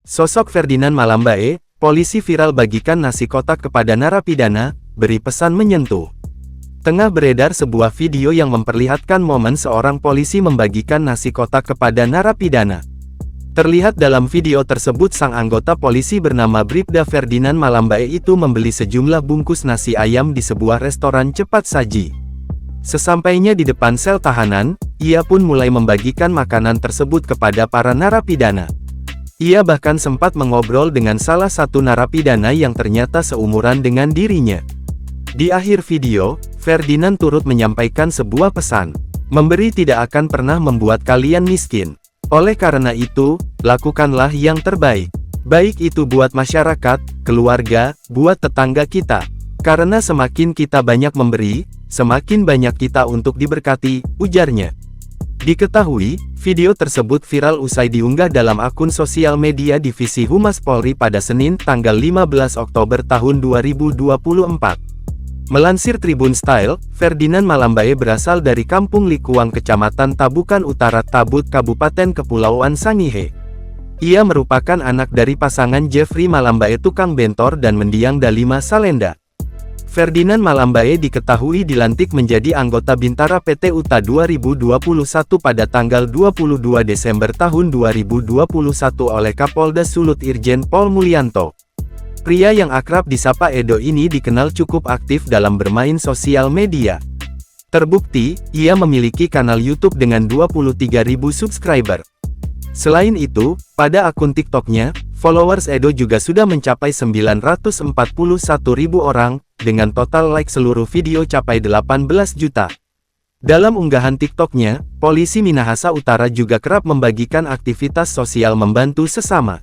Sosok Ferdinand Malambae, polisi viral bagikan nasi kotak kepada narapidana, beri pesan menyentuh. Tengah beredar sebuah video yang memperlihatkan momen seorang polisi membagikan nasi kotak kepada narapidana. Terlihat dalam video tersebut sang anggota polisi bernama Bribda Ferdinand Malambae itu membeli sejumlah bungkus nasi ayam di sebuah restoran cepat saji. Sesampainya di depan sel tahanan, ia pun mulai membagikan makanan tersebut kepada para narapidana. Ia bahkan sempat mengobrol dengan salah satu narapidana yang ternyata seumuran dengan dirinya. Di akhir video, Ferdinand turut menyampaikan sebuah pesan. Memberi tidak akan pernah membuat kalian miskin. Oleh karena itu, lakukanlah yang terbaik. Baik itu buat masyarakat, keluarga, buat tetangga kita. Karena semakin kita banyak memberi, semakin banyak kita untuk diberkati, ujarnya. Diketahui, video tersebut viral usai diunggah dalam akun sosial media Divisi Humas Polri pada Senin, tanggal 15 Oktober tahun 2024. Melansir Tribun Style, Ferdinand Malambae berasal dari Kampung Likuang Kecamatan Tabukan Utara Tabut Kabupaten Kepulauan Sangihe. Ia merupakan anak dari pasangan Jeffrey Malambae tukang bentor dan mendiang Dalima Salenda. Ferdinand Malambae diketahui dilantik menjadi anggota Bintara PT UTA 2021 pada tanggal 22 Desember tahun 2021 oleh Kapolda Sulut Irjen Pol Mulyanto. Pria yang akrab disapa Edo ini dikenal cukup aktif dalam bermain sosial media. Terbukti, ia memiliki kanal YouTube dengan 23.000 subscriber. Selain itu, pada akun TikToknya, followers Edo juga sudah mencapai 941.000 orang, dengan total like seluruh video capai 18 juta. Dalam unggahan TikToknya, polisi Minahasa Utara juga kerap membagikan aktivitas sosial membantu sesama.